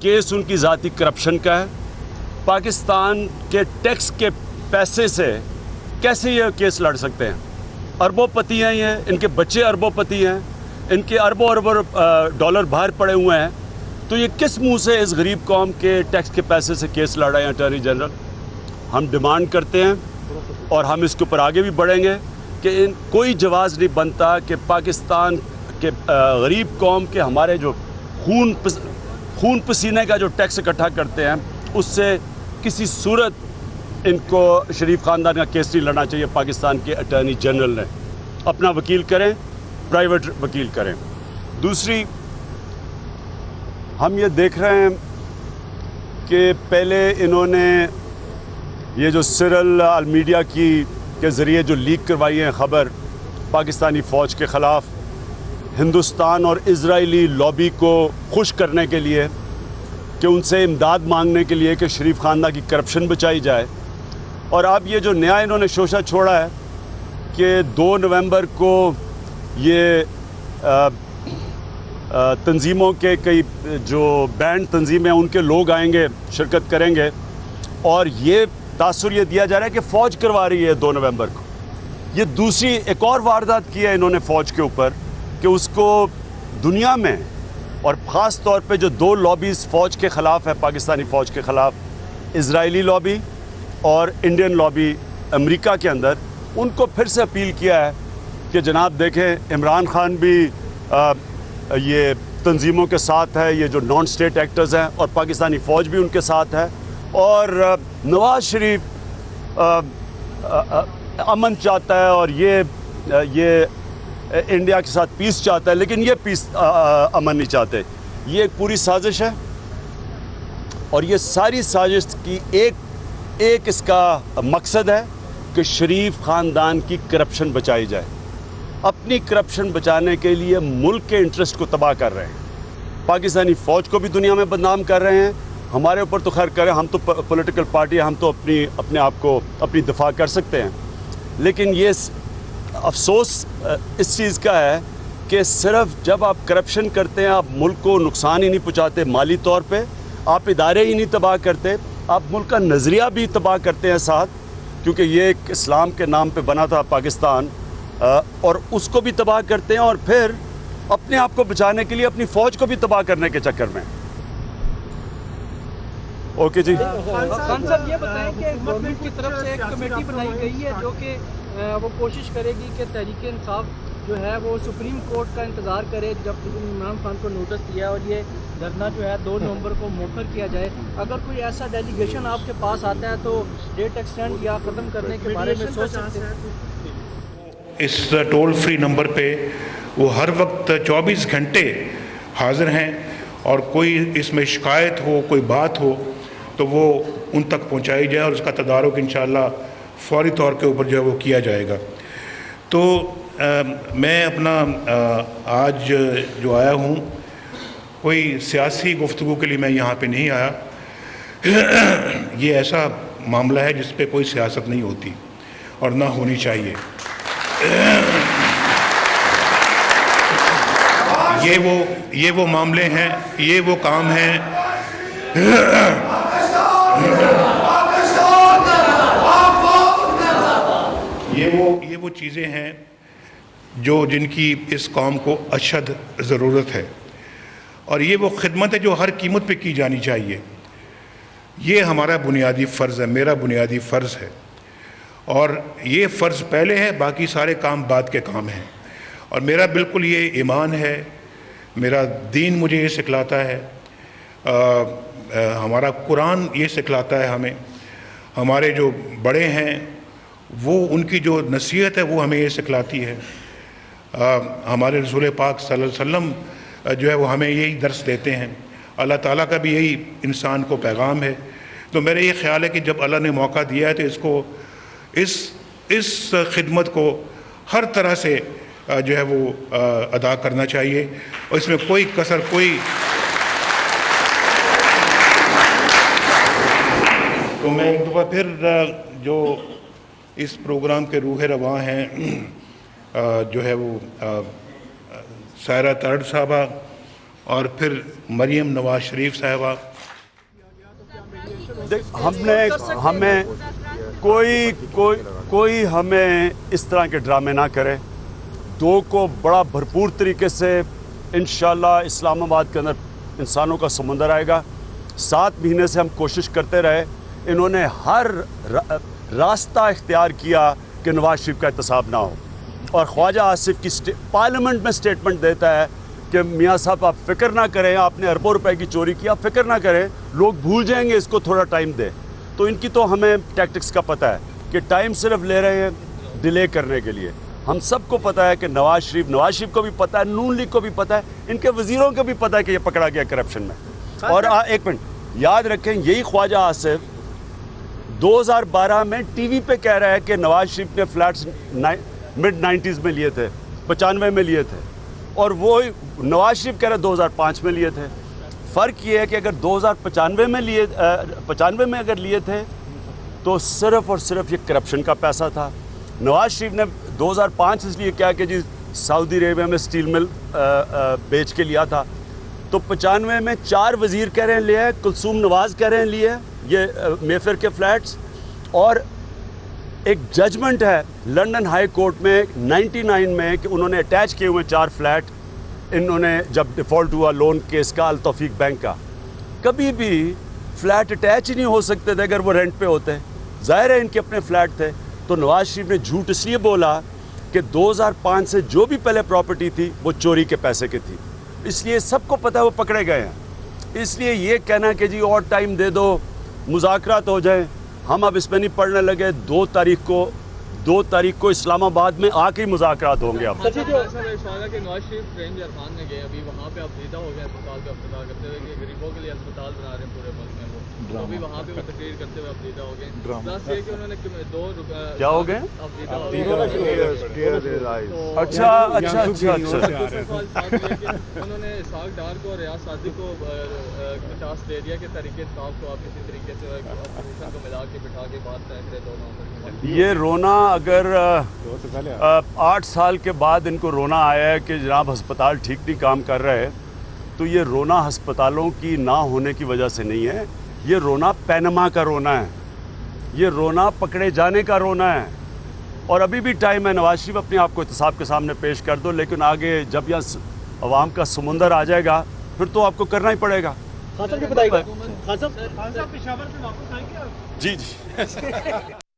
Case उनकी ज़ाती corruption का है। पाकिस्तान के टैक्स के पैसे से कैसे ये केस लड़ सकते हैं? अरबोंपति हैं ये, इनके बच्चे अरबोंपति हैं, इनके अरबों अरबों डॉलर बाहर पड़े हुए हैं, तो ये किस मुंह से इस गरीब कौम के टैक्स के पैसे से केस लड़ रहे हैं अटॉर्नी जनरल? हम डिमांड करते हैं और हम इसके ऊपर आगे भी बढ़ेंगे कि कोई जवाज़ नहीं बनता कि पाकिस्तान के गरीब कौम के हमारे जो खून पसीने का जो टैक्स इकट्ठा करते हैं उससे किसी सूरत इनको शरीफ ख़ानदान का केस नहीं लड़ना चाहिए। पाकिस्तान के अटॉर्नी जनरल ने अपना वकील करें, प्राइवेट वकील करें। दूसरी, हम ये देख रहे हैं कि पहले इन्होंने ये जो सिरल अल मीडिया के ज़रिए जो लीक करवाई है ख़बर पाकिस्तानी फ़ौज के ख़िलाफ़, हिंदुस्तान और इजरायली लॉबी को खुश करने के लिए कि उनसे इमदाद मांगने के लिए कि शरीफ ख़ानदान की करप्शन बचाई जाए। और अब ये जो नया इन्होंने शोशा छोड़ा है कि 2 नवंबर को ये तंजीमों के कई जो बैंड तंजीमें हैं उनके लोग आएंगे, शिरकत करेंगे, और ये तासुर ये दिया जा रहा है कि फ़ौज करवा रही है 2 नवंबर को। ये दूसरी एक और वारदात की है इन्होंने फ़ौज के ऊपर कि उसको दुनिया में और ख़ास तौर पे जो 2 लॉबीज़ फ़ौज के ख़िलाफ़ है, पाकिस्तानी फ़ौज के ख़िलाफ़, इजरायली लॉबी और इंडियन लॉबी अमेरिका के अंदर, उनको फिर से अपील किया है कि जनाब देखें, इमरान खान भी ये तंजीमों के साथ है, ये जो नॉन स्टेट एक्टर्स हैं, और पाकिस्तानी फ़ौज भी उनके साथ है, और नवाज़ शरीफ अमन चाहता है और ये इंडिया के साथ पीस चाहता है, लेकिन ये पीस अमन नहीं चाहते। ये एक पूरी साजिश है और ये सारी साजिश की एक इसका मकसद है कि शरीफ ख़ानदान की करप्शन बचाई जाए। अपनी करप्शन बचाने के लिए मुल्क के इंटरेस्ट को तबाह कर रहे हैं। पाकिस्तानी फ़ौज को भी दुनिया में बदनाम कर रहे हैं। हमारे ऊपर तो खैर करें, हम तो पॉलिटिकल पार्टी है, हम तो अपने आप को अपनी दिफा कर सकते हैं, लेकिन ये अफसोस इस चीज़ का है कि सिर्फ जब आप करप्शन करते हैं, आप मुल्क को नुकसान ही नहीं पहुँचाते माली तौर पे, आप इदारे ही नहीं तबाह करते, आप मुल्क का नज़रिया भी तबाह करते हैं साथ, क्योंकि ये एक इस्लाम के नाम पे बना था पाकिस्तान, और उसको भी तबाह करते हैं, और फिर अपने आप को बचाने के लिए अपनी फ़ौज को भी तबाह करने के चक्कर में। ओके जी। खान साहब ये बताएं कि गवर्नमेंट की तरफ से एक कमेटी बनाई गई है जो कि वो कोशिश करेगी कि तहरीक इंसाफ जो है वो सुप्रीम कोर्ट का इंतज़ार करे जब इमरान खान को नोटिस दिया, और ये धरना जो है 2 नवंबर को मौखर किया जाए। अगर कोई ऐसा डेलीगेशन आपके पास आता है तो डेट एक्सटेंड या ख़त्म करने के बारे में सोच सकते हैं? इस टोल फ्री नंबर पे वो हर वक्त 24 घंटे हाज़िर हैं, और कोई इसमें शिकायत हो, कोई बात हो तो वो उन तक पहुंचाई जाए, और उसका तदारुक इंशाअल्लाह फ़ौरी तौर के ऊपर जो है वो किया जाएगा। तो मैं अपना आज जो आया हूँ, कोई सियासी गुफ्तगू के लिए मैं यहाँ पे नहीं आया। ये ऐसा मामला है जिस पे कोई सियासत नहीं होती और ना होनी चाहिए। ये वो मामले हैं, ये वो काम हैं ये वो चीज़ें हैं जिनकी इस कौम को अशद ज़रूरत है, और ये वो खिदमत है जो हर कीमत पे की जानी चाहिए। ये हमारा बुनियादी फ़र्ज़ है, मेरा बुनियादी फ़र्ज़ है, और ये फ़र्ज़ पहले है, बाकी सारे काम बाद के काम हैं। और मेरा बिल्कुल ये ईमान है, मेरा दीन मुझे ये सिखलाता है, हमारा कुरान ये सिखलाता है हमें, हमारे जो बड़े हैं वो उनकी जो नसीहत है वो हमें ये सिखलाती है, हमारे रसूल पाक सल्लल्लाहु अलैहि वसल्लम जो है वो हमें यही दर्स देते हैं, अल्लाह ताला का भी यही इंसान को पैगाम है। तो मेरा ये ख्याल है कि जब अल्लाह ने मौका दिया है तो इसको इस खिदमत को हर तरह से जो है वो अदा करना चाहिए, और इसमें कोई कसर तो मैं एक दफ़ा फिर जो इस प्रोग्राम के रूह रवां हैं जो है वो सायरा तरड़ साहबा और फिर मरीम नवाज शरीफ साहिबा। हमें कोई हमें इस तरह के ड्रामे ना करे। दो को बड़ा भरपूर तरीके से इंशाल्लाह इस्लामाबाद के अंदर इंसानों का समुंदर आएगा। 7 महीने से हम कोशिश करते रहे, इन्होंने हर रास्ता इख्तियार किया कि नवाज शरीफ का एहतसाब ना हो, और ख्वाजा आसिफ की पार्लियामेंट में स्टेटमेंट देता है कि मियाँ साहब आप फ़िक्र ना करें, आपने अरबों रुपए की चोरी की, आप फ़िक्र ना करें, लोग भूल जाएंगे, इसको थोड़ा टाइम दें। तो इनकी तो हमें टैक्टिक्स का पता है कि टाइम सिर्फ ले रहे हैं डिले करने के लिए। हम सबको पता है कि नवाज शरीफ को भी पता है, नून लीग को भी पता है, इनके वज़ीरों को भी पता है कि ये पकड़ा गया करप्शन में। और एक मिनट याद रखें, यही ख्वाजा आसिफ 2012 में टीवी पे कह रहा है कि नवाज शरीफ ने फ्लैट्स मिड-90s में लिए थे, 95 में लिए थे, और वो नवाज शरीफ कह रहे 2005 में लिए थे। फ़र्क ये है कि अगर 95 में अगर लिए थे तो सिर्फ़ और सिर्फ ये करप्शन का पैसा था। नवाज शरीफ ने 2005 इसलिए क्या कि जी सऊदी अरेबिया में स्टील मिल बेच के लिया था, तो 95 में 4 वज़ीर कह रहे हैं लिए, कुलसूम नवाज़ कह रहे हैं लिए ये मेफेयर के फ्लैट्स। और एक जजमेंट है लंदन हाई कोर्ट में 99 में कि उन्होंने अटैच किए हुए 4 फ्लैट, इन्होंने जब डिफ़ॉल्ट हुआ लोन केस का अल तौफीक बैंक का, कभी भी फ्लैट अटैच ही नहीं हो सकते थे अगर वो रेंट पे होते। ज़ाहिर है इनके अपने फ्लैट थे। तो नवाज शरीफ ने झूठ इसलिए बोला कि 2005 से जो भी पहले प्रॉपर्टी थी वो चोरी के पैसे की थी, इसलिए सबको पता है वो पकड़े गए हैं। इसलिए ये कहना कि जी और टाइम दे दो, मुज़ाकरात हो जाए, हम अब इसमें नहीं पढ़ने लगे। 2 तारीख को इस्लामाबाद में आके ही मुज़ाकरात होंगे। अब नवाज शरीफ रेंज अरमान में गए, अभी वहाँ पे आप सीधा हो गए अस्पताल का इफ्तिताह करते हुए कि गरीबों के लिए अस्पताल बना रहे हैं पूरे मुल्क में, वो अभी वहाँ पे वो तकरीर करते हुए आप सीधा हो गए। प्लस ये कि उन्होंने 2 क्या हो गए? अच्छा उन्होंने इसहाक डार को और रियाज सादी को टास्क दे दिया कि तरीके इंसाफ को आप इसी तरीके से अपोजिशन को मिला के बिठा के बात तय करें दोनों। ये रोना अगर 8 साल के बाद इनको रोना आया है कि जनाब हस्पताल ठीक नहीं काम कर रहे हैं, तो ये रोना हस्पतालों की ना होने की वजह से नहीं है, ये रोना पैनमा का रोना है, ये रोना पकड़े जाने का रोना है। और अभी भी टाइम है, नवाज शरीफ अपने आप को एहतसाब के सामने पेश कर दो, लेकिन आगे जब यहाँ अवाम का समुंदर आ जाएगा फिर तो आपको करना ही पड़ेगा। खान साहब की बताइएगा, खान साहब पेशावर से वापस आएंगे? जी।